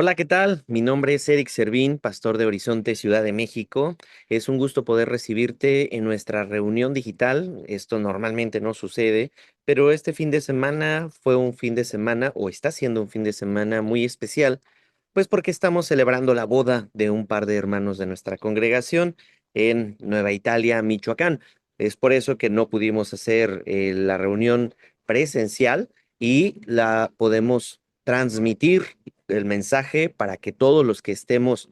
Hola, ¿qué tal? Mi nombre es Eric Servín, pastor de Horizonte, Ciudad de México. Es un gusto poder recibirte en nuestra reunión digital. Esto normalmente no sucede, pero este fin de semana fue un fin de semana o está siendo un fin de semana muy especial, pues porque estamos celebrando la boda de un par de hermanos de nuestra congregación en Nueva Italia, Michoacán. Es por eso que no pudimos hacer la reunión presencial y la podemos transmitir el mensaje para que todos los que estemos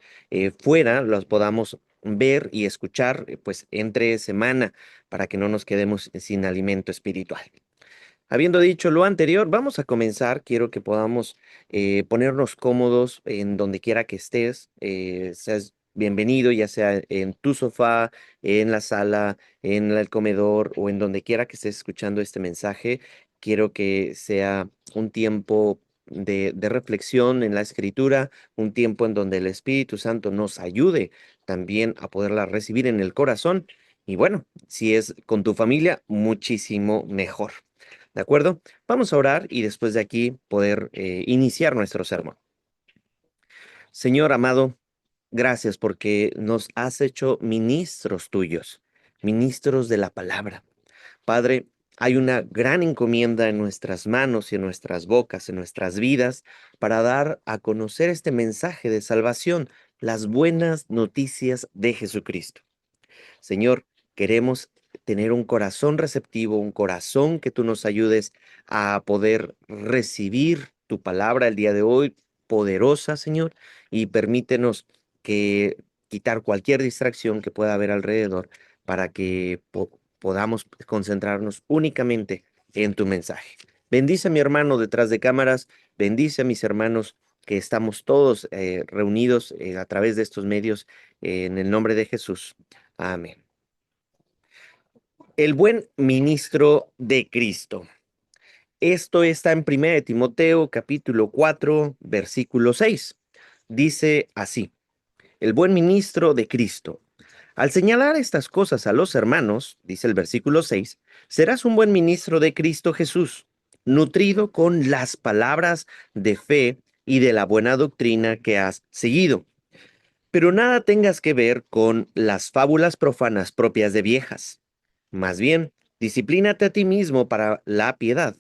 fuera los podamos ver y escuchar pues entre semana para que no nos quedemos sin alimento espiritual. Habiendo dicho lo anterior, vamos a comenzar. Quiero que podamos ponernos cómodos en donde quiera que estés. Seas bienvenido, ya sea en tu sofá, en la sala, en el comedor o en donde quiera que estés escuchando este mensaje. Quiero que sea un tiempo de reflexión en la escritura, un tiempo en donde el Espíritu Santo nos ayude también a poderla recibir en el corazón. Y bueno, si es con tu familia, muchísimo mejor. ¿De acuerdo? Vamos a orar y después de aquí poder iniciar nuestro sermón. Señor amado, gracias porque nos has hecho ministros tuyos, ministros de la palabra. Padre, hay una gran encomienda en nuestras manos y en nuestras bocas, en nuestras vidas, para dar a conocer este mensaje de salvación, las buenas noticias de Jesucristo. Señor, queremos tener un corazón receptivo, un corazón que tú nos ayudes a poder recibir tu palabra el día de hoy, poderosa, Señor, y permítenos que quitar cualquier distracción que pueda haber alrededor para que podamos concentrarnos únicamente en tu mensaje. Bendice a mi hermano detrás de cámaras, bendice a mis hermanos que estamos todos reunidos a través de estos medios en el nombre de Jesús. Amén. El buen ministro de Cristo. Esto está en 1 de Timoteo, capítulo 4, versículo 6. Dice así: el buen ministro de Cristo. Al señalar estas cosas a los hermanos, dice el versículo 6, serás un buen ministro de Cristo Jesús, nutrido con las palabras de fe y de la buena doctrina que has seguido. Pero nada tengas que ver con las fábulas profanas propias de viejas. Más bien, disciplínate a ti mismo para la piedad,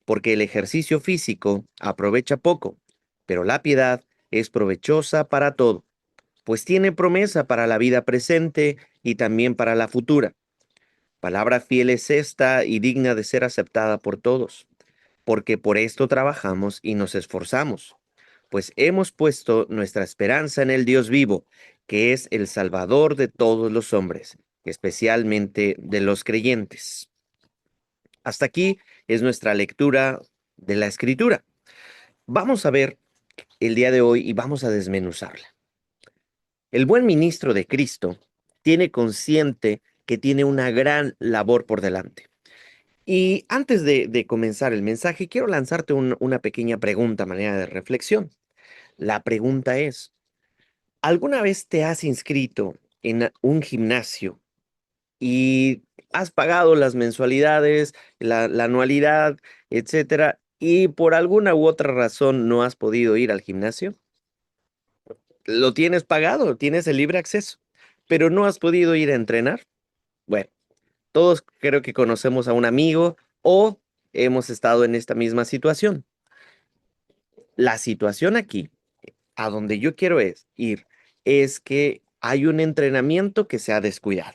porque el ejercicio físico aprovecha poco, pero la piedad es provechosa para todo, pues tiene promesa para la vida presente y también para la futura. Palabra fiel es esta y digna de ser aceptada por todos, porque por esto trabajamos y nos esforzamos, pues hemos puesto nuestra esperanza en el Dios vivo, que es el Salvador de todos los hombres, especialmente de los creyentes. Hasta aquí es nuestra lectura de la Escritura. Vamos a ver el día de hoy y vamos a desmenuzarla. El buen ministro de Cristo tiene consciente que tiene una gran labor por delante. Y antes de comenzar el mensaje, quiero lanzarte una pequeña pregunta a manera de reflexión. La pregunta es, ¿alguna vez te has inscrito en un gimnasio y has pagado las mensualidades, la anualidad, etcétera, y por alguna u otra razón no has podido ir al gimnasio? Lo tienes pagado, tienes el libre acceso, pero no has podido ir a entrenar. Bueno, todos creo que conocemos a un amigo o hemos estado en esta misma situación. La situación aquí, a donde yo quiero ir, es que hay un entrenamiento que se ha descuidado.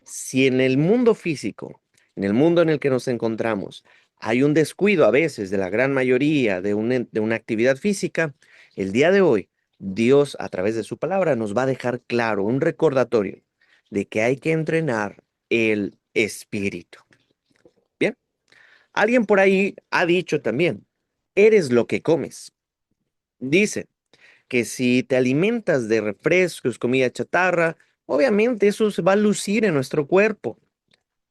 Si en el mundo físico, en el mundo en el que nos encontramos, hay un descuido a veces de la gran mayoría de una actividad física, el día de hoy, Dios a través de su palabra nos va a dejar claro un recordatorio de que hay que entrenar el espíritu. Bien, alguien por ahí ha dicho también, eres lo que comes. Dice que si te alimentas de refrescos, comida chatarra, obviamente eso se va a lucir en nuestro cuerpo.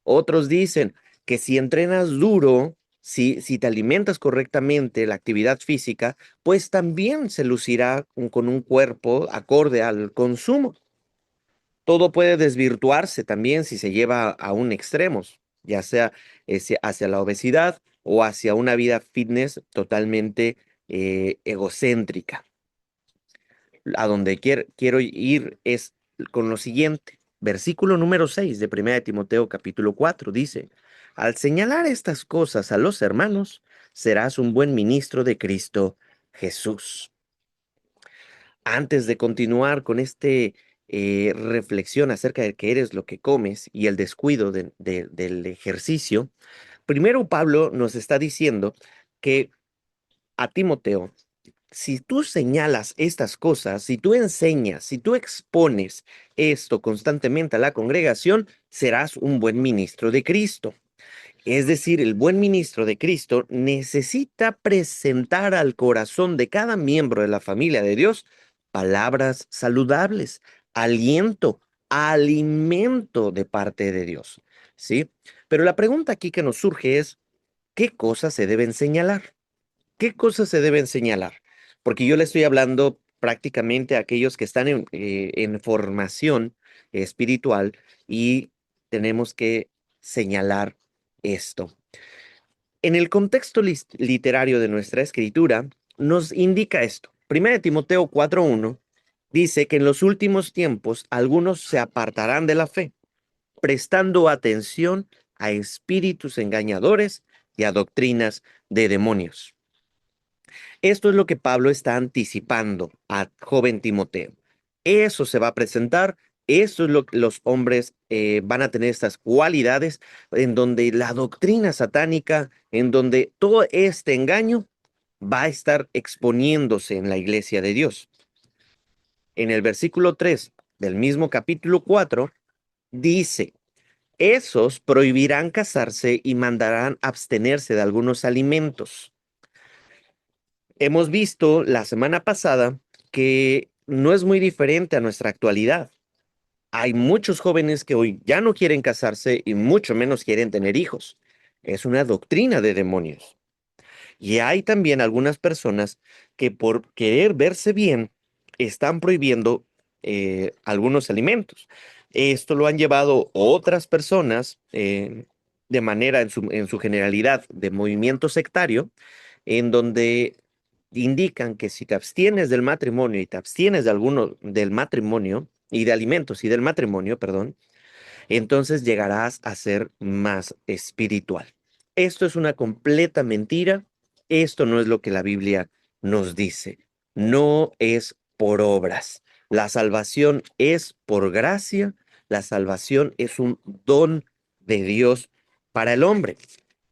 Otros dicen que si entrenas duro, si te alimentas correctamente, la actividad física, pues también se lucirá con un cuerpo acorde al consumo. Todo puede desvirtuarse también si se lleva a un extremo, ya sea hacia la obesidad o hacia una vida fitness totalmente egocéntrica. A donde quiero ir es con lo siguiente. Versículo número 6 de 1 de Timoteo capítulo 4 dice, al señalar estas cosas a los hermanos, serás un buen ministro de Cristo Jesús. Antes de continuar con reflexión acerca de que eres lo que comes y el descuido del ejercicio, primero Pablo nos está diciendo que a Timoteo, si tú señalas estas cosas, si tú enseñas, si tú expones esto constantemente a la congregación, serás un buen ministro de Cristo. Es decir, el buen ministro de Cristo necesita presentar al corazón de cada miembro de la familia de Dios palabras saludables, aliento, alimento de parte de Dios, ¿sí? Pero la pregunta aquí que nos surge es, ¿qué cosas se deben señalar? ¿Qué cosas se deben señalar? Porque yo le estoy hablando prácticamente a aquellos que están en formación espiritual y tenemos que señalar esto. En el contexto literario de nuestra escritura, nos indica esto. Primera de Timoteo 4:1 dice que en los últimos tiempos algunos se apartarán de la fe, prestando atención a espíritus engañadores y a doctrinas de demonios. Esto es lo que Pablo está anticipando a joven Timoteo. Eso se va a presentar, eso es lo que los hombres van a tener estas cualidades en donde la doctrina satánica, en donde todo este engaño va a estar exponiéndose en la iglesia de Dios. En el versículo 3 del mismo capítulo 4 dice, esos prohibirán casarse y mandarán abstenerse de algunos alimentos. Hemos visto la semana pasada que no es muy diferente a nuestra actualidad. Hay muchos jóvenes que hoy ya no quieren casarse y mucho menos quieren tener hijos. Es una doctrina de demonios. Y hay también algunas personas que por querer verse bien están prohibiendo algunos alimentos. Esto lo han llevado otras personas de manera en su generalidad de movimiento sectario, en donde indican que si te abstienes del matrimonio y te abstienes de alguno del matrimonio y de alimentos y del matrimonio, perdón, entonces llegarás a ser más espiritual. Esto es una completa mentira. Esto no es lo que la Biblia nos dice. No es por obras. La salvación es por gracia. La salvación es un don de Dios para el hombre.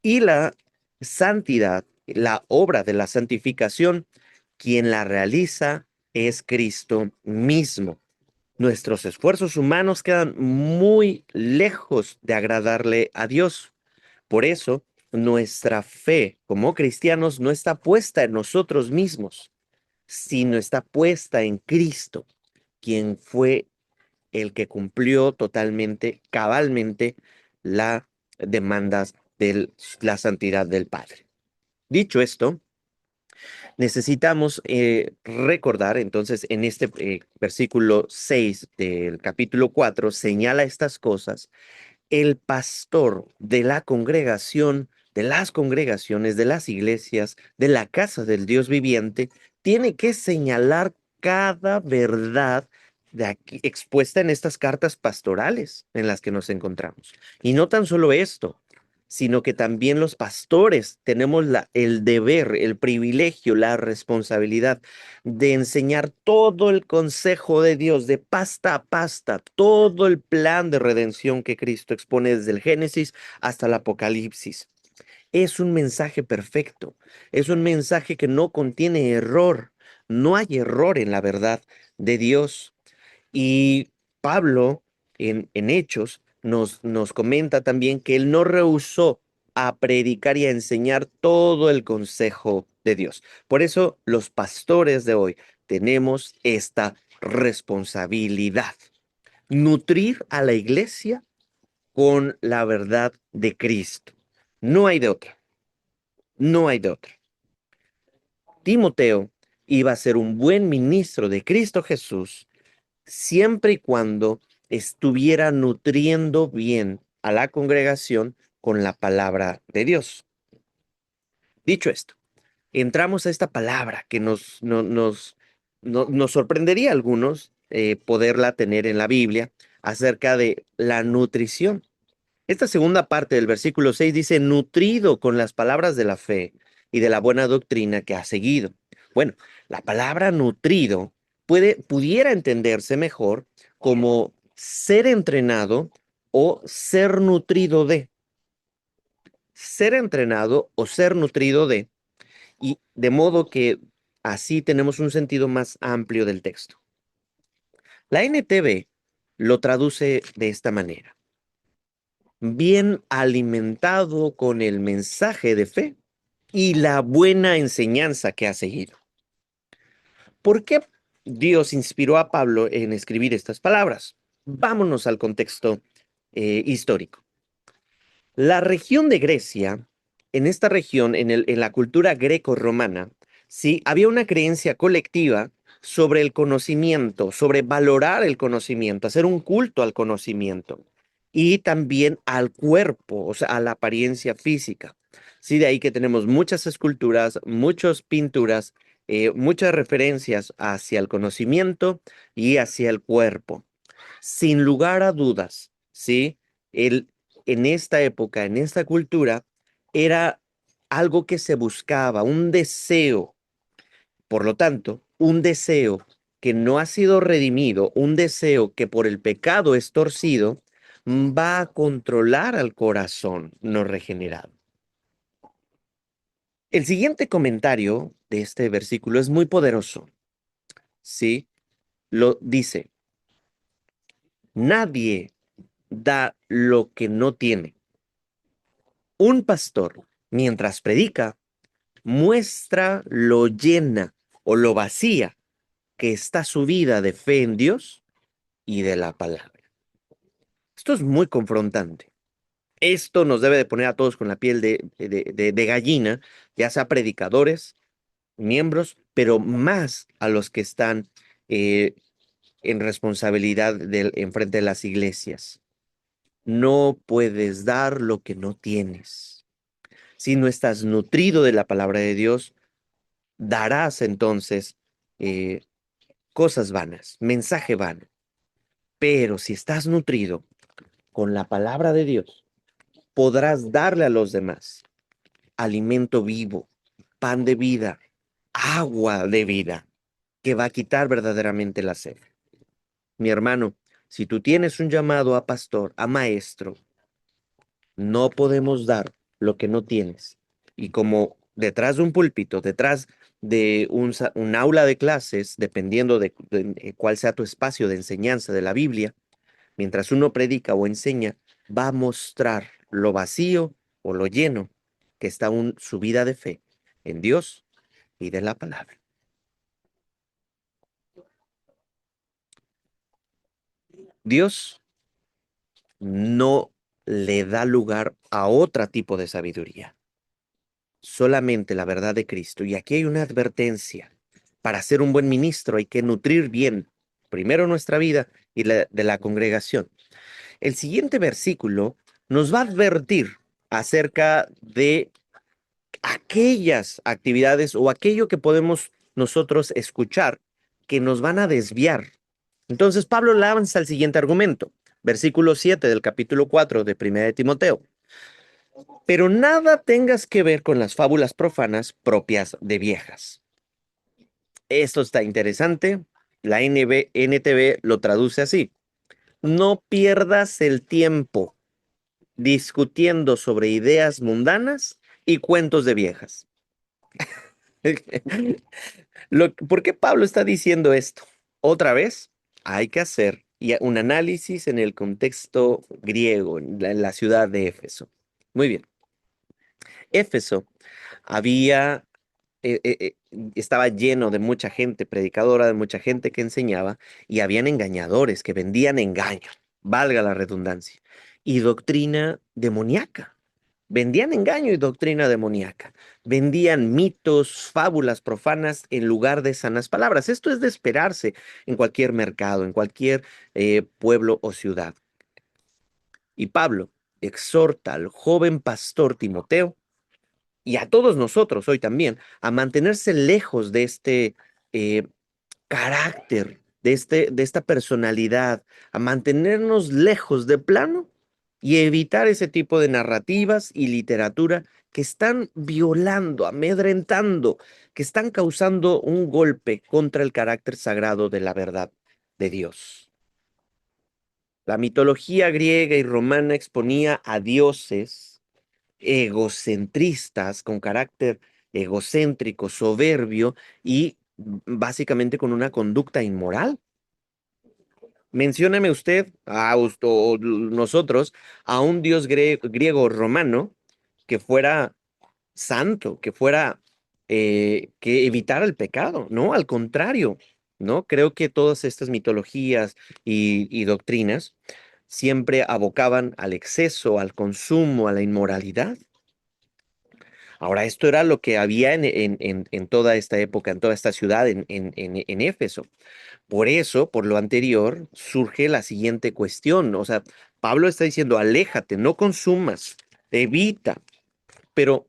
Y la santidad, la obra de la santificación, quien la realiza es Cristo mismo. Nuestros esfuerzos humanos quedan muy lejos de agradarle a Dios. Por eso, nuestra fe como cristianos no está puesta en nosotros mismos, sino está puesta en Cristo, quien fue el que cumplió totalmente, cabalmente, las demandas de la santidad del Padre. Dicho esto, necesitamos recordar, entonces, en este versículo 6 del capítulo 4 señala estas cosas. El pastor de la congregación, de las congregaciones, de las iglesias, de la casa del Dios viviente, tiene que señalar cada verdad de aquí, expuesta en estas cartas pastorales en las que nos encontramos. Y no tan solo esto, sino que también los pastores tenemos el deber, el privilegio, la responsabilidad de enseñar todo el consejo de Dios, de pasta a pasta, todo el plan de redención que Cristo expone desde el Génesis hasta el Apocalipsis. Es un mensaje perfecto, es un mensaje que no contiene error, no hay error en la verdad de Dios. Y Pablo, en Hechos, nos comenta también que él no rehusó a predicar y a enseñar todo el consejo de Dios. Por eso los pastores de hoy tenemos esta responsabilidad, nutrir a la iglesia con la verdad de Cristo. No hay de otra, no hay de otra. Timoteo iba a ser un buen ministro de Cristo Jesús siempre y cuando estuviera nutriendo bien a la congregación con la palabra de Dios. Dicho esto, entramos a esta palabra que nos nos sorprendería a algunos poderla tener en la Biblia acerca de la nutrición. Esta segunda parte del versículo 6 dice, nutrido con las palabras de la fe y de la buena doctrina que ha seguido. Bueno, la palabra nutrido pudiera entenderse mejor como ser entrenado o ser nutrido de. Ser entrenado o ser nutrido de. Y de modo que así tenemos un sentido más amplio del texto. La NTV lo traduce de esta manera: bien alimentado con el mensaje de fe y la buena enseñanza que ha seguido. ¿Por qué Dios inspiró a Pablo en escribir estas palabras? Vámonos al contexto histórico. La región de Grecia, en esta región, en la cultura greco-romana, sí, había una creencia colectiva sobre el conocimiento, sobre valorar el conocimiento, hacer un culto al conocimiento y también al cuerpo, o sea, a la apariencia física. Sí, de ahí que tenemos muchas esculturas, muchas pinturas, muchas referencias hacia el conocimiento y hacia el cuerpo. Sin lugar a dudas, ¿sí? El, en esta época, en esta cultura, era algo que se buscaba, un deseo. Por lo tanto, un deseo que no ha sido redimido, un deseo que por el pecado es torcido, va a controlar al corazón no regenerado. El siguiente comentario de este versículo es muy poderoso, ¿sí? Lo dice, nadie da lo que no tiene. Un pastor, mientras predica, muestra lo llena o lo vacía que está su vida de fe en Dios y de la palabra. Esto es muy confrontante. Esto nos debe de poner a todos con la piel de gallina, ya sea predicadores, miembros, pero más a los que están eh, en responsabilidad en frente de las iglesias. No puedes dar lo que no tienes. Si no estás nutrido de la palabra de Dios, darás entonces eh, cosas vanas, mensaje vano. Pero si estás nutrido con la palabra de Dios, podrás darle a los demás alimento vivo, pan de vida, agua de vida, que va a quitar verdaderamente la sed. Mi hermano, si tú tienes un llamado a pastor, a maestro, no podemos dar lo que no tienes. Y como detrás de un púlpito, detrás de un aula de clases, dependiendo de cuál sea tu espacio de enseñanza de la Biblia, mientras uno predica o enseña, va a mostrar lo vacío o lo lleno que está su vida de fe en Dios y de la palabra. Dios no le da lugar a otro tipo de sabiduría, solamente la verdad de Cristo. Y aquí hay una advertencia. Para ser un buen ministro hay que nutrir bien, primero nuestra vida y la de la congregación. El siguiente versículo nos va a advertir acerca de aquellas actividades o aquello que podemos nosotros escuchar que nos van a desviar. Entonces Pablo lanza el siguiente argumento, versículo 7 del capítulo 4 de Primera de Timoteo. Pero nada tengas que ver con las fábulas profanas propias de viejas. Esto está interesante. La NTV lo traduce así. No pierdas el tiempo discutiendo sobre ideas mundanas y cuentos de viejas. ¿Por qué Pablo está diciendo esto? Otra vez, hay que hacer un análisis en el contexto griego, en la ciudad de Éfeso. Muy bien. Éfeso había, estaba lleno de mucha gente predicadora, de mucha gente que enseñaba, y habían engañadores que vendían engaño, valga la redundancia, y doctrina demoníaca. Vendían engaño y doctrina demoníaca. Vendían mitos, fábulas profanas en lugar de sanas palabras. Esto es de esperarse en cualquier mercado, en cualquier pueblo o ciudad. Y Pablo exhorta al joven pastor Timoteo y a todos nosotros hoy también a mantenerse lejos de eh, carácter, de esta personalidad, a mantenernos lejos de plano y evitar ese tipo de narrativas y literatura que están violando, amedrentando, que están causando un golpe contra el carácter sagrado de la verdad de Dios. La mitología griega y romana exponía a dioses egocentristas con carácter egocéntrico, soberbio y básicamente con una conducta inmoral. Mencióname usted, o nosotros, a un dios griego o romano que fuera santo, que fuera, que evitara el pecado, ¿no? Al contrario, ¿no? Creo que todas estas mitologías y doctrinas siempre abocaban al exceso, al consumo, a la inmoralidad. Ahora, esto era lo que había en toda esta época, en toda esta ciudad, en Éfeso. Por eso, por lo anterior, surge la siguiente cuestión. O sea, Pablo está diciendo, aléjate, no consumas, evita, pero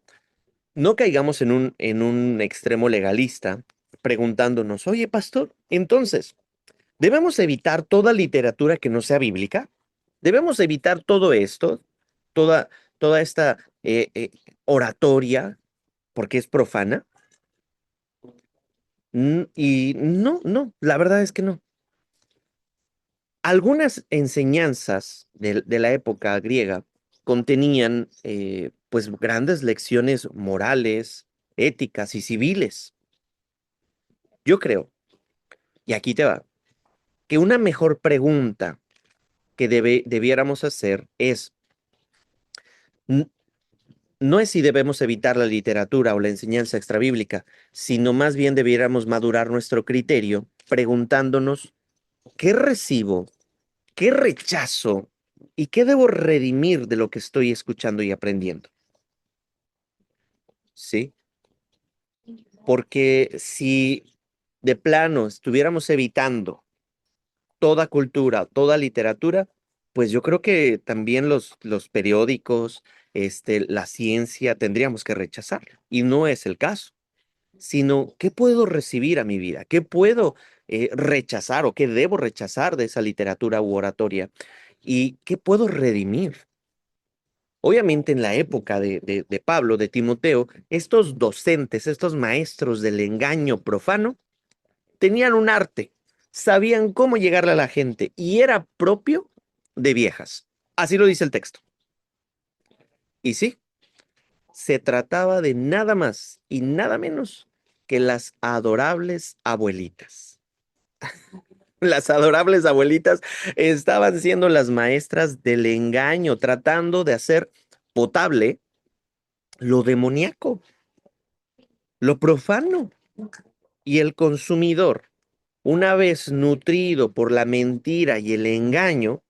no caigamos en un extremo legalista preguntándonos, oye, pastor, entonces, ¿debemos evitar toda literatura que no sea bíblica? ¿Debemos evitar todo esto, toda, toda esta oratoria, porque es profana? Y no, no, la verdad es que no. Algunas enseñanzas de la época griega contenían pues grandes lecciones morales, éticas y civiles. Yo creo, y aquí te va, que una mejor pregunta que debiéramos hacer es, n- no es si debemos evitar la literatura o la enseñanza extrabíblica, sino más bien debiéramos madurar nuestro criterio preguntándonos, ¿qué recibo? ¿Qué rechazo? ¿Y qué debo redimir de lo que estoy escuchando y aprendiendo? ¿Sí? Porque si de plano estuviéramos evitando toda cultura, toda literatura, pues yo creo que también los periódicos, la ciencia, tendríamos que rechazarlo. Y no es el caso, sino qué puedo recibir a mi vida, qué puedo rechazar o qué debo rechazar de esa literatura u oratoria y qué puedo redimir. Obviamente en la época de Pablo, de Timoteo, estos docentes, estos maestros del engaño profano, tenían un arte, sabían cómo llegarle a la gente y era propio de viejas. Así lo dice el texto. Y sí, se trataba de nada más y nada menos que las adorables abuelitas. Las adorables abuelitas estaban siendo las maestras del engaño, tratando de hacer potable lo demoníaco, lo profano. Y el consumidor, una vez nutrido por la mentira y el engaño,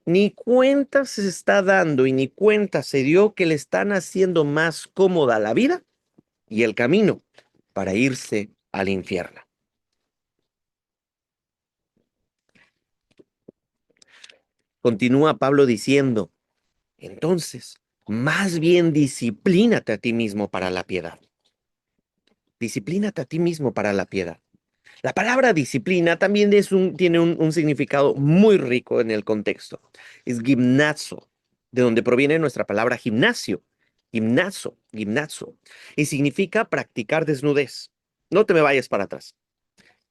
ni cuenta se está dando y ni cuenta se dio que le están haciendo más cómoda la vida y el camino para irse al infierno. Continúa Pablo diciendo, entonces, más bien disciplínate a ti mismo para la piedad. Disciplínate a ti mismo para la piedad. La palabra disciplina también tiene un significado muy rico en el contexto. Es gimnazo, de donde proviene nuestra palabra gimnasio. Gimnazo. Y significa practicar desnudez. No te me vayas para atrás.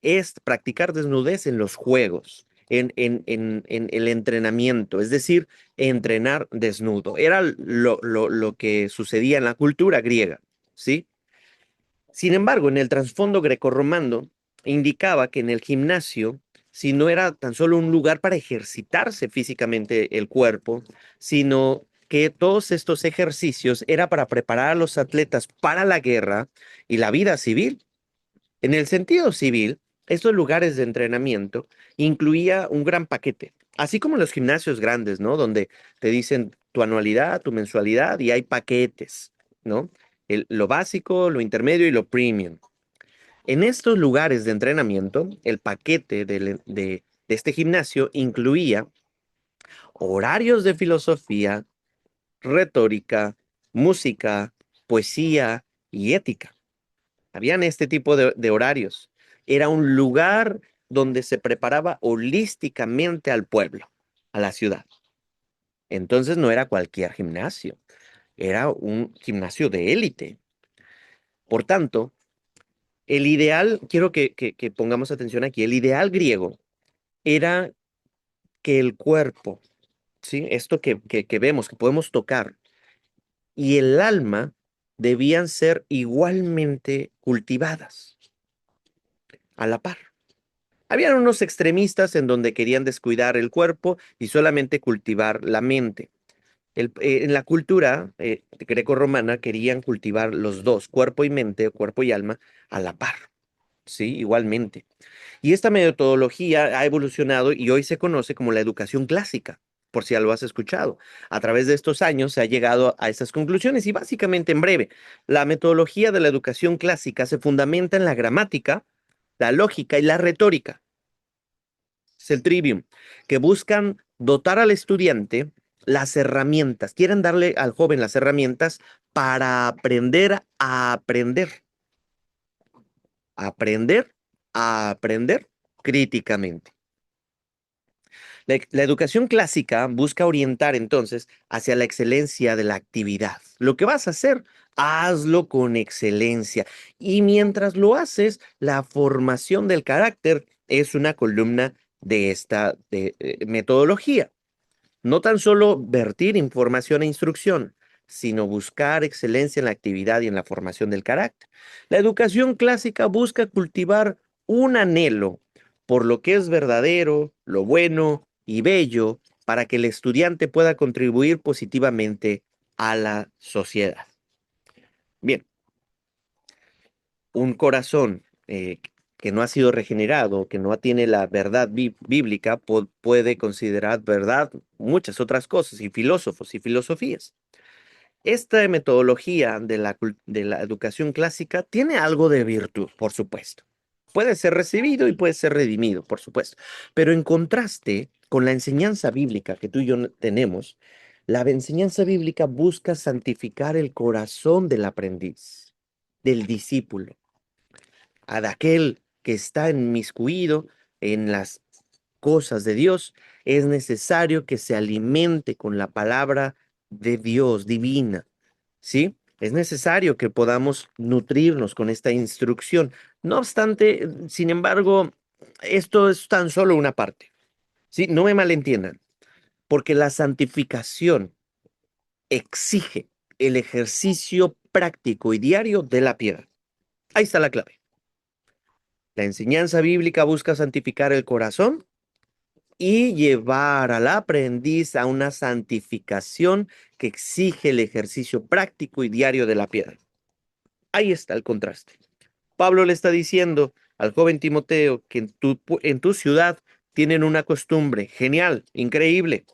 Es practicar desnudez en los juegos, en el entrenamiento, es decir, entrenar desnudo. Era lo que sucedía en la cultura griega, ¿sí? Sin embargo, en el trasfondo grecorromano indicaba que en el gimnasio, si no era tan solo un lugar para ejercitarse físicamente el cuerpo, sino que todos estos ejercicios era para preparar a los atletas para la guerra y la vida civil. En el sentido civil, estos lugares de entrenamiento incluía un gran paquete, así como los gimnasios grandes, ¿no? Donde te dicen tu anualidad, tu mensualidad y hay paquetes, ¿no? Lo básico, lo intermedio y lo premium. En estos lugares de entrenamiento, el paquete de este gimnasio incluía horarios de filosofía, retórica, música, poesía y ética. Habían este tipo de horarios. Era un lugar donde se preparaba holísticamente al pueblo, a la ciudad. Entonces no era cualquier gimnasio, era un gimnasio de élite. Por tanto, el ideal, quiero que pongamos atención aquí, el ideal griego era que el cuerpo, ¿sí? Esto que vemos, que podemos tocar, y el alma debían ser igualmente cultivadas a la par. Habían unos extremistas en donde querían descuidar el cuerpo y solamente cultivar la mente. En la cultura greco-romana querían cultivar los dos, cuerpo y mente, cuerpo y alma, a la par, ¿sí? Igualmente. Y esta metodología ha evolucionado y hoy se conoce como la educación clásica, por si ya lo has escuchado. A través de estos años se ha llegado a estas conclusiones y básicamente en breve, la metodología de la educación clásica se fundamenta en la gramática, la lógica y la retórica. Es el trivium, que buscan dotar al estudiante las herramientas, quieren darle al joven las herramientas para aprender a aprender críticamente. La educación clásica busca orientar entonces hacia la excelencia de la actividad. Lo que vas a hacer, hazlo con excelencia. Y mientras lo haces, la formación del carácter es una columna de esta metodología. No tan solo vertir información e instrucción, sino buscar excelencia en la actividad y en la formación del carácter. La educación clásica busca cultivar un anhelo por lo que es verdadero, lo bueno y bello para que el estudiante pueda contribuir positivamente a la sociedad. Bien, un corazón que no ha sido regenerado, que no tiene la verdad bíblica, puede considerar verdad muchas otras cosas y filósofos y filosofías. Esta metodología de la educación clásica tiene algo de virtud, por supuesto. Puede ser recibido y puede ser redimido, por supuesto. Pero en contraste con la enseñanza bíblica que tú y yo tenemos, la enseñanza bíblica busca santificar el corazón del aprendiz, del discípulo, a de aquel que está inmiscuido en las cosas de Dios. Es necesario que se alimente con la palabra de Dios divina. ¿Sí? Es necesario que podamos nutrirnos con esta instrucción. No obstante, sin embargo, esto es tan solo una parte. ¿Sí? No me malentiendan, porque la santificación exige el ejercicio práctico y diario de la piedad. Ahí está la clave. La enseñanza bíblica busca santificar el corazón y llevar al aprendiz a una santificación que exige el ejercicio práctico y diario de la piedad. Ahí está el contraste. Pablo le está diciendo al joven Timoteo que en tu ciudad tienen una costumbre genial, increíble,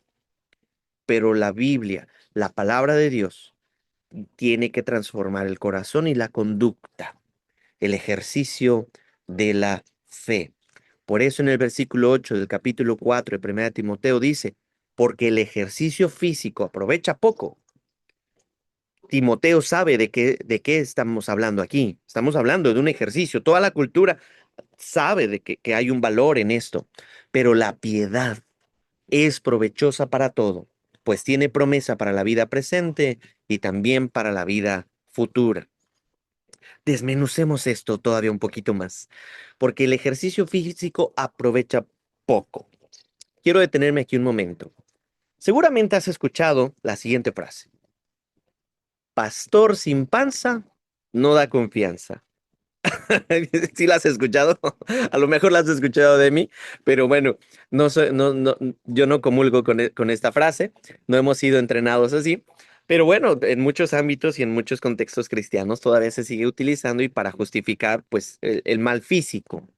pero la Biblia, la palabra de Dios, tiene que transformar el corazón y la conducta, el ejercicio de la fe. Por eso en el versículo 8 del capítulo 4 de 1 Timoteo dice, porque el ejercicio físico aprovecha poco. Timoteo sabe de qué estamos hablando aquí. Estamos hablando de un ejercicio. Toda la cultura sabe de que hay un valor en esto, pero la piedad es provechosa para todo, pues tiene promesa para la vida presente y también para la vida futura. Desmenucemos esto todavía un poquito más, porque el ejercicio físico aprovecha poco. Quiero detenerme aquí un momento. Seguramente has escuchado la siguiente frase. Pastor sin panza no da confianza. Sí la has escuchado, a lo mejor la has escuchado de mí, pero bueno, yo no comulgo con esta frase, no hemos sido entrenados así, pero bueno, en muchos ámbitos y en muchos contextos cristianos todavía se sigue utilizando y para justificar pues el mal físico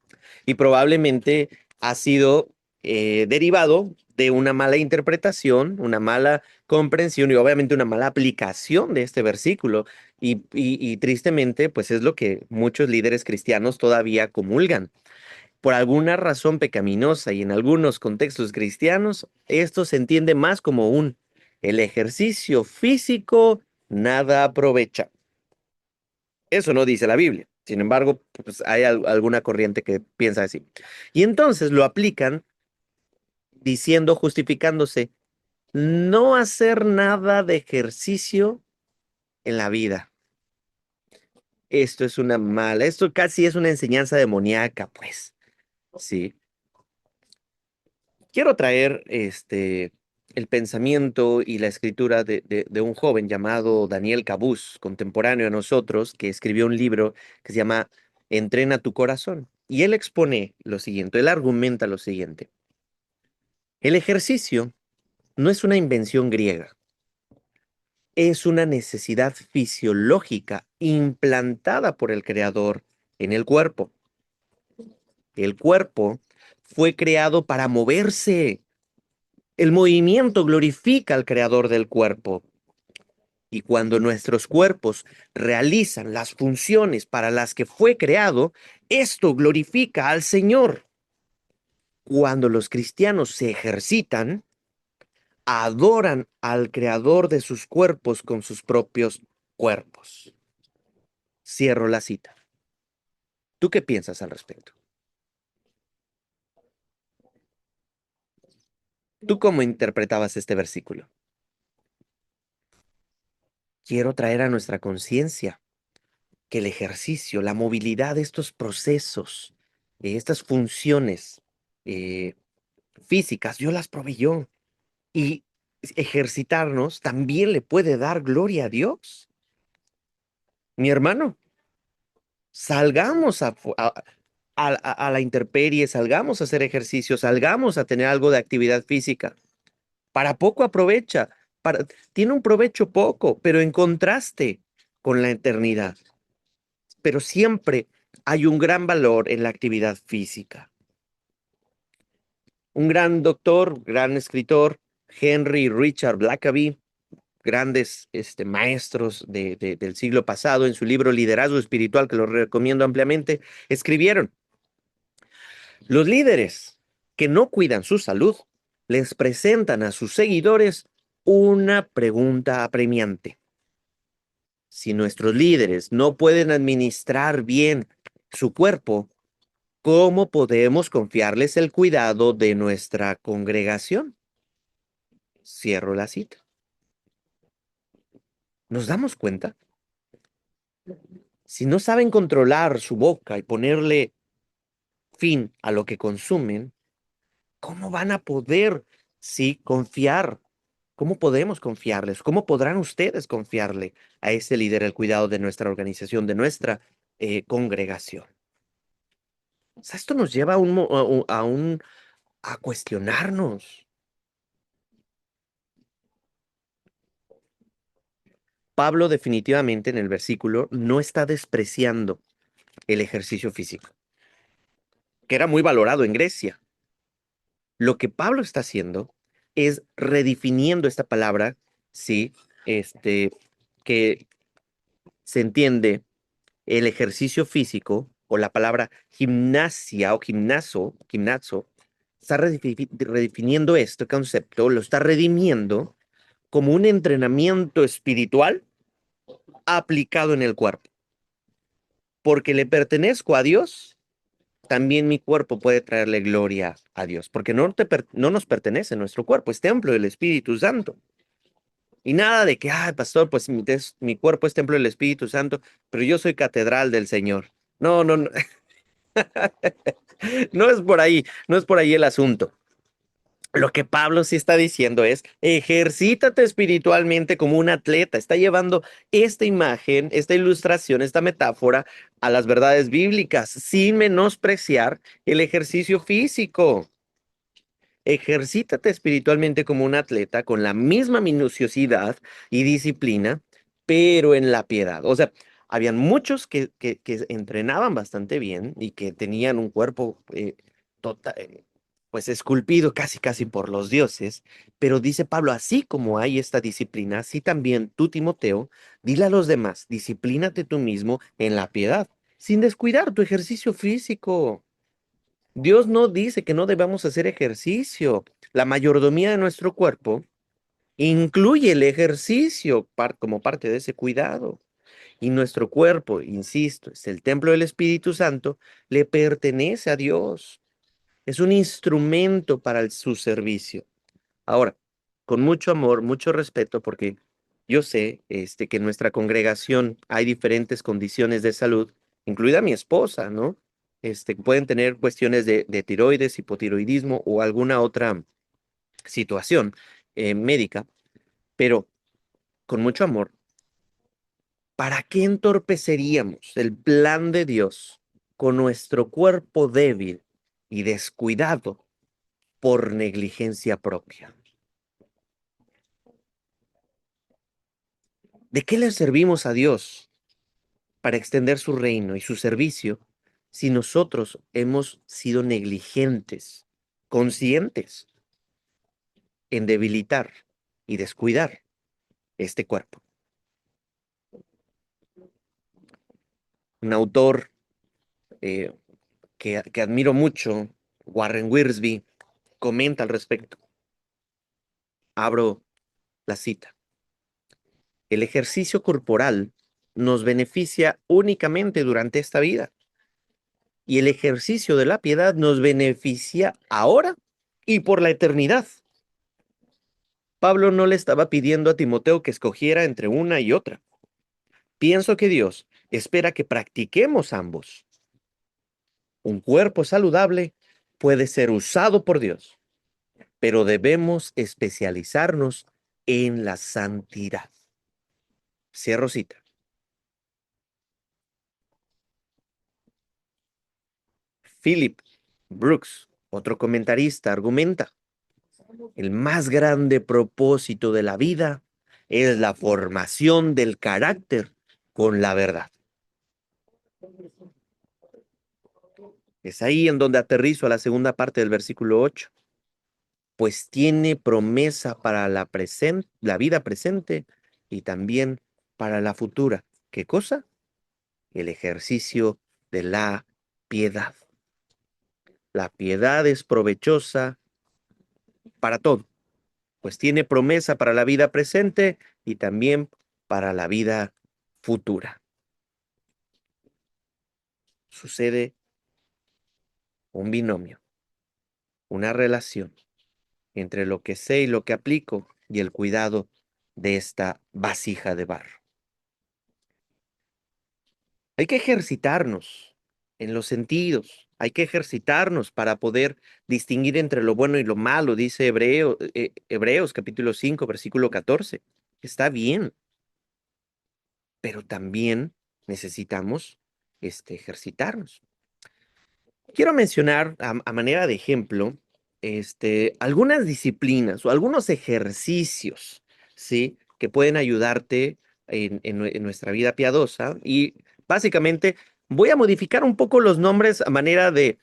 y probablemente ha sido derivado de una mala interpretación, una mala comprensión y obviamente una mala aplicación de este versículo y tristemente, pues es lo que muchos líderes cristianos todavía comulgan. Por alguna razón pecaminosa y en algunos contextos cristianos, esto se entiende más como el ejercicio físico nada aprovecha. Eso no dice la Biblia. Sin embargo, pues hay alguna corriente que piensa así. Y entonces lo aplican diciendo, justificándose, no hacer nada de ejercicio en la vida. Esto casi es una enseñanza demoníaca, pues. Sí. Quiero traer el pensamiento y la escritura de un joven llamado Daniel Cabuz, contemporáneo a nosotros, que escribió un libro que se llama Entrena tu corazón. Y él expone lo siguiente, él argumenta lo siguiente. El ejercicio no es una invención griega, es una necesidad fisiológica implantada por el creador en el cuerpo. El cuerpo fue creado para moverse. El movimiento glorifica al creador del cuerpo. Y cuando nuestros cuerpos realizan las funciones para las que fue creado, esto glorifica al Señor. Cuando los cristianos se ejercitan, adoran al creador de sus cuerpos con sus propios cuerpos. Cierro la cita. ¿Tú qué piensas al respecto? ¿Tú cómo interpretabas este versículo? Quiero traer a nuestra conciencia que el ejercicio, la movilidad de estos procesos, estas funciones eh, físicas, Dios las proveyó. Y ejercitarnos también le puede dar gloria a Dios. Mi hermano, salgamos a la intemperie, salgamos a hacer ejercicio, salgamos a tener algo de actividad física. Para poco aprovecha, tiene un provecho poco, pero en contraste con la eternidad. Pero siempre hay un gran valor en la actividad física. Un gran doctor, gran escritor, Henry Richard Blackaby, grandes maestros del siglo pasado, en su libro Liderazgo Espiritual, que lo recomiendo ampliamente, escribieron, los líderes que no cuidan su salud les presentan a sus seguidores una pregunta apremiante. Si nuestros líderes no pueden administrar bien su cuerpo, ¿cómo podemos confiarles el cuidado de nuestra congregación? Cierro la cita. ¿Nos damos cuenta? Si no saben controlar su boca y ponerle fin a lo que consumen, ¿cómo van a poder, sí, confiar? ¿Cómo podemos confiarles? ¿Cómo podrán ustedes confiarle a ese líder el cuidado de nuestra organización, de nuestra congregación? O sea, esto nos lleva a cuestionarnos. Pablo definitivamente en el versículo no está despreciando el ejercicio físico, que era muy valorado en Grecia. Lo que Pablo está haciendo es redefiniendo esta palabra, sí, que se entiende el ejercicio físico o la palabra gimnasia o gimnazo, está redefiniendo este concepto, lo está redimiendo como un entrenamiento espiritual aplicado en el cuerpo. Porque le pertenezco a Dios, también mi cuerpo puede traerle gloria a Dios, porque no nos pertenece nuestro cuerpo, es templo del Espíritu Santo. Y nada de que, ay, pastor, pues mi cuerpo es templo del Espíritu Santo, pero yo soy catedral del Señor. No, no, no, no es por ahí, no es por ahí el asunto. Lo que Pablo sí está diciendo es, ejercítate espiritualmente como un atleta. Está llevando esta imagen, esta ilustración, esta metáfora a las verdades bíblicas, sin menospreciar el ejercicio físico. Ejercítate espiritualmente como un atleta con la misma minuciosidad y disciplina, pero en la piedad. O sea, habían muchos que entrenaban bastante bien y que tenían un cuerpo pues esculpido casi casi por los dioses, pero dice Pablo, así como hay esta disciplina, así también tú, Timoteo, dile a los demás, disciplínate tú mismo en la piedad, sin descuidar tu ejercicio físico. Dios no dice que no debamos hacer ejercicio. La mayordomía de nuestro cuerpo incluye el ejercicio como parte de ese cuidado. y nuestro cuerpo, insisto, es el templo del Espíritu Santo, le pertenece a Dios. Es un instrumento para su servicio. Ahora, con mucho amor, mucho respeto, porque yo sé que en nuestra congregación hay diferentes condiciones de salud, incluida mi esposa, ¿no? Pueden tener cuestiones de tiroides, hipotiroidismo o alguna otra situación médica, pero con mucho amor, ¿para qué entorpeceríamos el plan de Dios con nuestro cuerpo débil y descuidado por negligencia propia? ¿De qué le servimos a Dios para extender su reino y su servicio si nosotros hemos sido negligentes, conscientes en debilitar y descuidar este cuerpo? Un autor eh, que admiro mucho, Warren Wiersbe, comenta al respecto. Abro la cita. El ejercicio corporal nos beneficia únicamente durante esta vida y el ejercicio de la piedad nos beneficia ahora y por la eternidad. Pablo no le estaba pidiendo a Timoteo que escogiera entre una y otra. Pienso que Dios espera que practiquemos ambos. Un cuerpo saludable puede ser usado por Dios, pero debemos especializarnos en la santidad. Cierro cita. Philip Brooks, otro comentarista, argumenta, el más grande propósito de la vida es la formación del carácter con la verdad. Es ahí en donde aterrizo a la segunda parte del versículo 8. Pues tiene promesa para la vida presente y también para la futura. ¿Qué cosa? El ejercicio de la piedad. La piedad es provechosa para todo, pues tiene promesa para la vida presente y también para la vida futura. Sucede un binomio, una relación entre lo que sé y lo que aplico y el cuidado de esta vasija de barro. Hay que ejercitarnos en los sentidos, hay que ejercitarnos para poder distinguir entre lo bueno y lo malo, dice Hebreos capítulo 5, versículo 14. Está bien, pero también necesitamos ejercitarnos. Quiero mencionar a manera de ejemplo algunas disciplinas o algunos ejercicios, ¿sí? Que pueden ayudarte en nuestra vida piadosa. Y básicamente voy a modificar un poco los nombres a manera de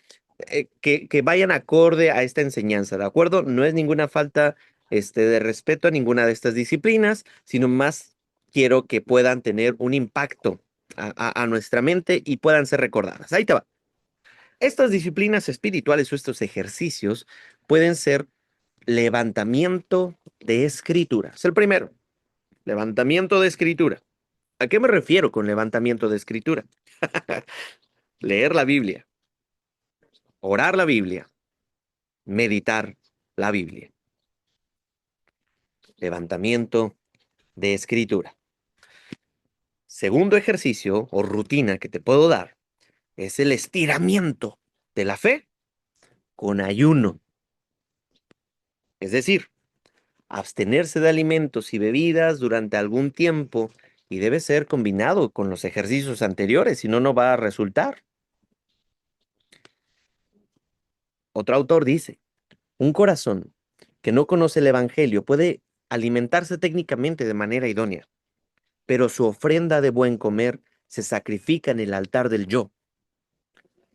que vayan acorde a esta enseñanza, ¿de acuerdo? No es ninguna falta de respeto a ninguna de estas disciplinas, sino más quiero que puedan tener un impacto a nuestra mente y puedan ser recordadas. Ahí te va. Estas disciplinas espirituales o estos ejercicios pueden ser levantamiento de escritura. Es el primero, levantamiento de escritura. ¿A qué me refiero con levantamiento de escritura? Leer la Biblia, orar la Biblia, meditar la Biblia. Levantamiento de escritura. Segundo ejercicio o rutina que te puedo dar es el estiramiento de la fe con ayuno. Es decir, abstenerse de alimentos y bebidas durante algún tiempo y debe ser combinado con los ejercicios anteriores, si no, no va a resultar. Otro autor dice, un corazón que no conoce el Evangelio puede alimentarse técnicamente de manera idónea, pero su ofrenda de buen comer se sacrifica en el altar del yo.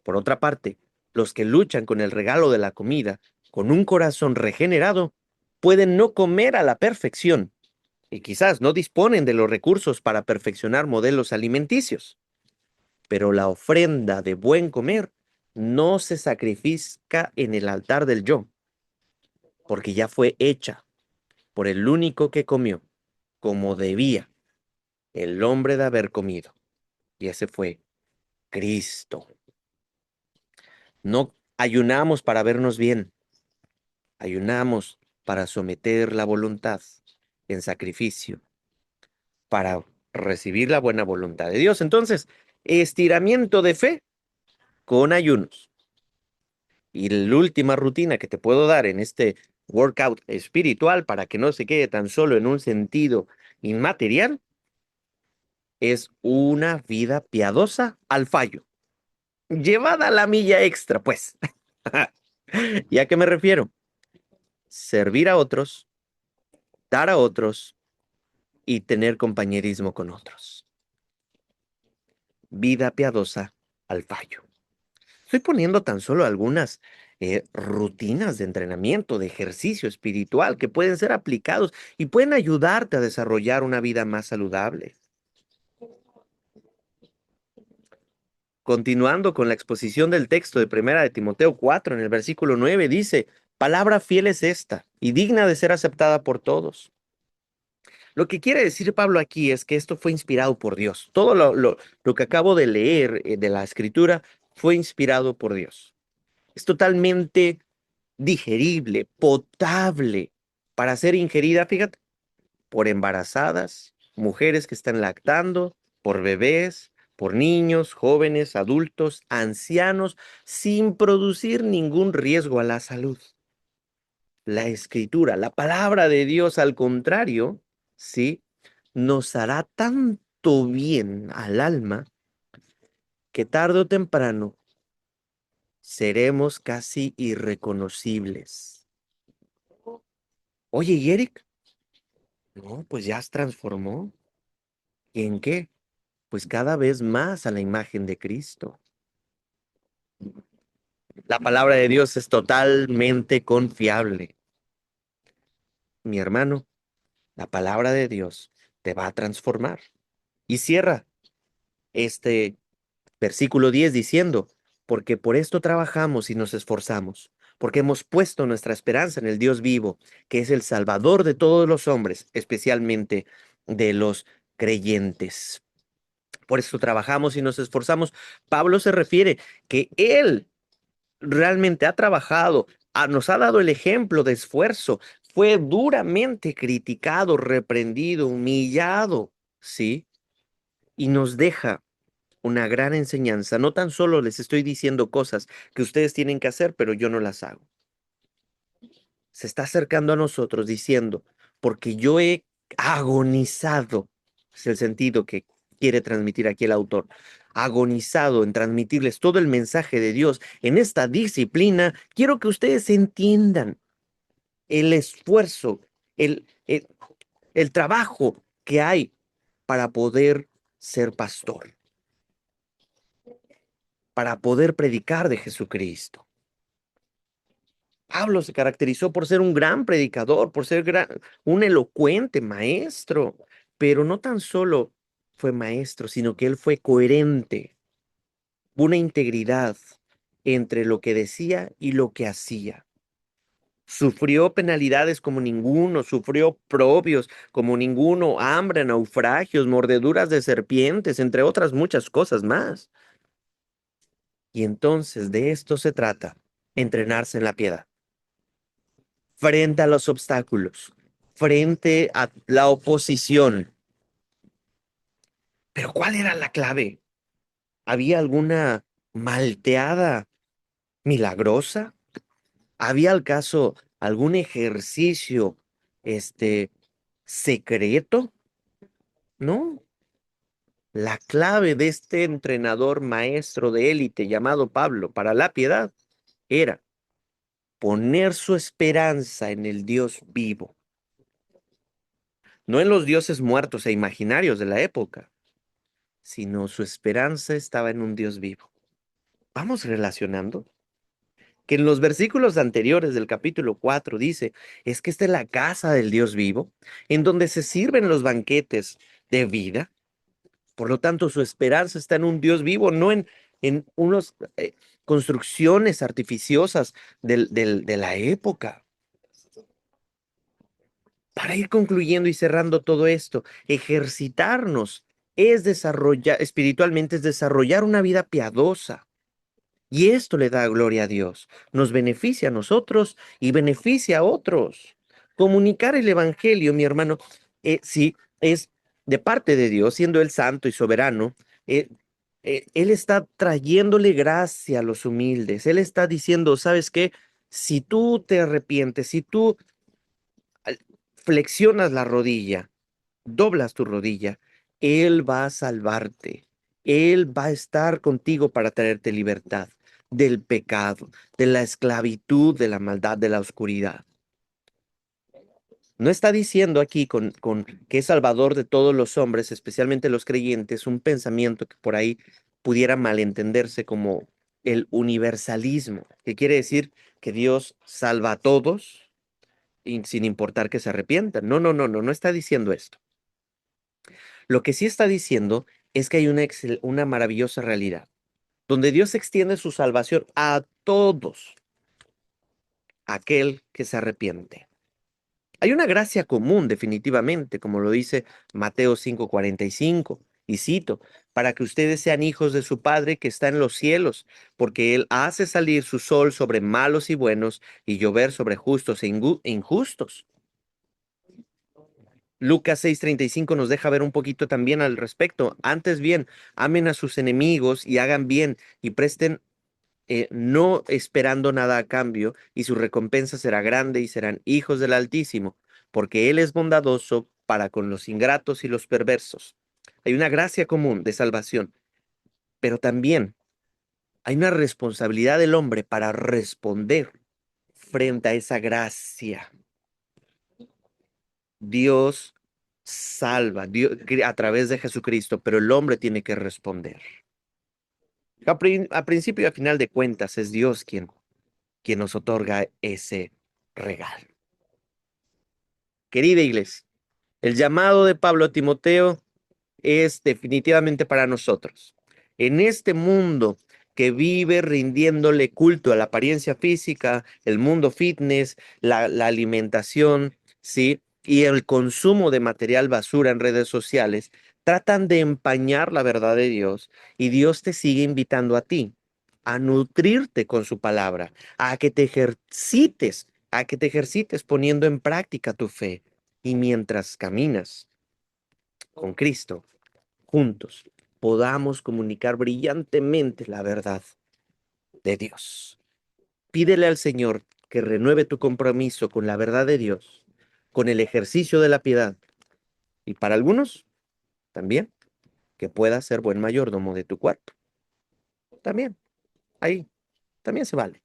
Por otra parte, los que luchan con el regalo de la comida, con un corazón regenerado, pueden no comer a la perfección y quizás no disponen de los recursos para perfeccionar modelos alimenticios, pero la ofrenda de buen comer no se sacrifica en el altar del yo, porque ya fue hecha por el único que comió como debía el hombre de haber comido. Y ese fue Cristo. No ayunamos para vernos bien, ayunamos para someter la voluntad en sacrificio, para recibir la buena voluntad de Dios. Entonces, estiramiento de fe con ayunos. Y la última rutina que te puedo dar en este workout espiritual para que no se quede tan solo en un sentido inmaterial es una vida piadosa al fallo, llevada a la milla extra, pues. ¿Y a qué me refiero? Servir a otros, dar a otros y tener compañerismo con otros. Vida piadosa al fallo. Estoy poniendo tan solo algunas rutinas de entrenamiento, de ejercicio espiritual que pueden ser aplicados y pueden ayudarte a desarrollar una vida más saludable. Continuando con la exposición del texto de Primera de Timoteo 4, en el versículo 9, dice, palabra fiel es esta y digna de ser aceptada por todos. Lo que quiere decir Pablo aquí es que esto fue inspirado por Dios. Todo lo que acabo de leer de la escritura fue inspirado por Dios. Es totalmente digerible, potable para ser ingerida, fíjate, por embarazadas, mujeres que están lactando, por bebés, por niños, jóvenes, adultos, ancianos, sin producir ningún riesgo a la salud. La escritura, la palabra de Dios, al contrario, ¿sí? Nos hará tanto bien al alma que tarde o temprano seremos casi irreconocibles. Oye, ¿y Eric? No, pues ya se transformó. ¿Y en qué? Pues cada vez más a la imagen de Cristo. La palabra de Dios es totalmente confiable. Mi hermano, la palabra de Dios te va a transformar. Y cierra este versículo 10 diciendo, porque por esto trabajamos y nos esforzamos, porque hemos puesto nuestra esperanza en el Dios vivo, que es el Salvador de todos los hombres, especialmente de los creyentes. Por eso trabajamos y nos esforzamos. Pablo se refiere que él realmente ha trabajado, nos ha dado el ejemplo de esfuerzo, fue duramente criticado, reprendido, humillado, ¿sí? Y nos deja una gran enseñanza. No tan solo les estoy diciendo cosas que ustedes tienen que hacer, pero yo no las hago. Se está acercando a nosotros diciendo, porque yo he agonizado, es el sentido que quiere transmitir aquí el autor, agonizado en transmitirles todo el mensaje de Dios en esta disciplina, quiero que ustedes entiendan el esfuerzo, el, el, el trabajo que hay para poder ser pastor, para poder predicar de Jesucristo. Pablo se caracterizó por ser un gran predicador, por ser un elocuente maestro, pero no tan solo fue maestro, sino que él fue coherente, una integridad entre lo que decía y lo que hacía. Sufrió penalidades como ninguno, sufrió probios como ninguno, hambre, naufragios, mordeduras de serpientes, entre otras muchas cosas más. Y entonces de esto se trata, entrenarse en la piedad frente a los obstáculos, frente a la oposición. Pero ¿cuál era la clave? ¿Había alguna malteada milagrosa? ¿Había al caso algún ejercicio este secreto? No. La clave de este entrenador maestro de élite llamado Pablo para la piedad era poner su esperanza en el Dios vivo, no en los dioses muertos e imaginarios de la época, sino su esperanza estaba en un Dios vivo. Vamos relacionando que en los versículos anteriores del capítulo 4 dice, es que esta es la casa del Dios vivo, en donde se sirven los banquetes de vida. Por lo tanto, su esperanza está en un Dios vivo, no en unas construcciones artificiosas de la época. Para ir concluyendo y cerrando todo esto, ejercitarnos es desarrollar, espiritualmente es desarrollar una vida piadosa. Y esto le da gloria a Dios. Nos beneficia a nosotros y beneficia a otros. Comunicar el Evangelio, mi hermano, sí, es de parte de Dios, siendo Él santo y soberano. eh, Él está trayéndole gracia a los humildes. Él está diciendo, ¿sabes qué? Si tú te arrepientes, si tú al- flexionas la rodilla, doblas tu rodilla, Él va a salvarte. Él va a estar contigo para traerte libertad del pecado, de la esclavitud, de la maldad, de la oscuridad. No está diciendo aquí con que es salvador de todos los hombres, especialmente los creyentes, un pensamiento que por ahí pudiera malentenderse como el universalismo, que quiere decir que Dios salva a todos y sin importar que se arrepientan. No, no, no, no, no está diciendo esto. Lo que sí está diciendo es que hay una maravillosa realidad, donde Dios extiende su salvación a todos aquel que se arrepiente. Hay una gracia común, definitivamente, como lo dice Mateo 5:45, y cito, para que ustedes sean hijos de su Padre que está en los cielos, porque Él hace salir su sol sobre malos y buenos y llover sobre justos e injustos. Lucas 6:35 nos deja ver un poquito también al respecto. Antes bien, amen a sus enemigos y hagan bien y presten no esperando nada a cambio, y su recompensa será grande y serán hijos del Altísimo, porque Él es bondadoso para con los ingratos y los perversos. Hay una gracia común de salvación, pero también hay una responsabilidad del hombre para responder frente a esa gracia. Dios salva a través de Jesucristo, pero el hombre tiene que responder. A principio y a final de cuentas es Dios quien nos otorga ese regalo. Querida iglesia, el llamado de Pablo a Timoteo es definitivamente para nosotros. En este mundo que vive rindiéndole culto a la apariencia física, el mundo fitness, la alimentación, ¿sí? Y el consumo de material basura en redes sociales, tratan de empañar la verdad de Dios, y Dios te sigue invitando a ti a nutrirte con su palabra, a que te ejercites poniendo en práctica tu fe. Y mientras caminas con Cristo, juntos podamos comunicar brillantemente la verdad de Dios. Pídele al Señor que renueve tu compromiso con la verdad de Dios, con el ejercicio de la piedad, y para algunos también que puedas ser buen mayordomo de tu cuerpo. También, ahí, también se vale.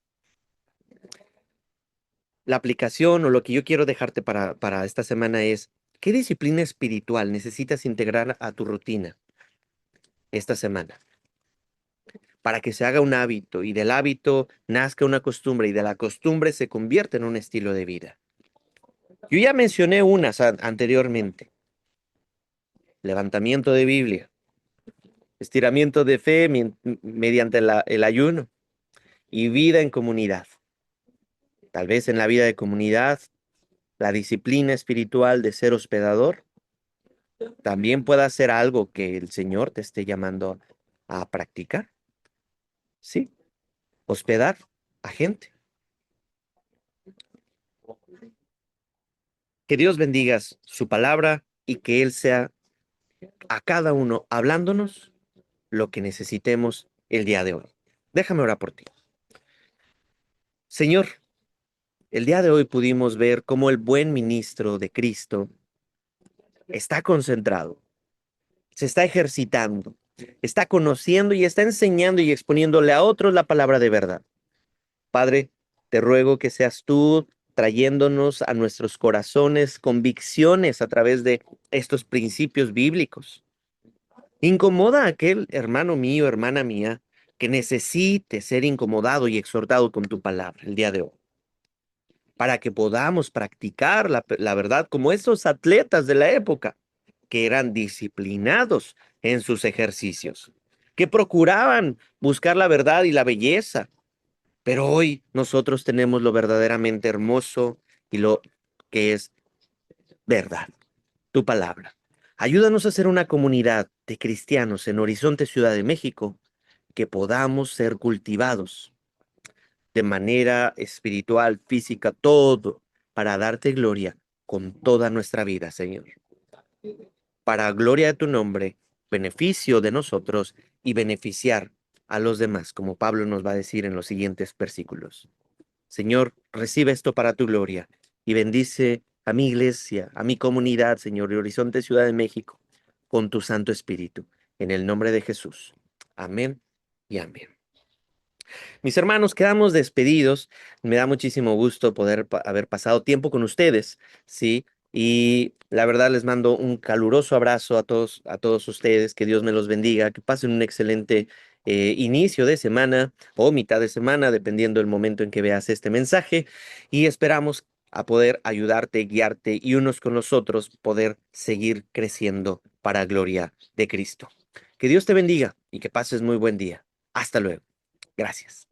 La aplicación o lo que yo quiero dejarte para esta semana es, ¿qué disciplina espiritual necesitas integrar a tu rutina esta semana? Para que se haga un hábito y del hábito nazca una costumbre y de la costumbre se convierta en un estilo de vida. Yo ya mencioné unas anteriormente. Levantamiento de Biblia, estiramiento de fe mediante el ayuno y vida en comunidad. Tal vez en la vida de comunidad, la disciplina espiritual de ser hospedador también pueda ser algo que el Señor te esté llamando a practicar. Sí, hospedar a gente. Que Dios bendiga su palabra y que Él sea a cada uno hablándonos lo que necesitemos el día de hoy. Déjame orar por ti. Señor, el día de hoy pudimos ver cómo el buen ministro de Cristo está concentrado, se está ejercitando, está conociendo y está enseñando y exponiéndole a otros la palabra de verdad. Padre, te ruego que seas tú trayéndonos a nuestros corazones convicciones a través de estos principios bíblicos. Incomoda a aquel hermano mío, hermana mía, que necesite ser incomodado y exhortado con tu palabra el día de hoy, para que podamos practicar la verdad como esos atletas de la época, que eran disciplinados en sus ejercicios, que procuraban buscar la verdad y la belleza. Pero hoy nosotros tenemos lo verdaderamente hermoso y lo que es verdad, tu palabra. Ayúdanos a ser una comunidad de cristianos en Horizonte, Ciudad de México, que podamos ser cultivados de manera espiritual, física, todo, para darte gloria con toda nuestra vida, Señor. Para gloria de tu nombre, beneficio de nosotros y beneficiar a los demás, como Pablo nos va a decir en los siguientes versículos. Señor, recibe esto para tu gloria y bendice a mi iglesia, a mi comunidad, Señor, de Horizonte Ciudad de México, con tu Santo Espíritu. En el nombre de Jesús. Amén y amén. Mis hermanos, quedamos despedidos. Me da muchísimo gusto poder haber pasado tiempo con ustedes, ¿sí? Y la verdad les mando un caluroso abrazo a todos ustedes. Que Dios me los bendiga, que pasen un excelente inicio de semana o mitad de semana, dependiendo del momento en que veas este mensaje. Y esperamos a poder ayudarte, guiarte y unos con los otros poder seguir creciendo para gloria de Cristo. Que Dios te bendiga y que pases muy buen día. Hasta luego. Gracias.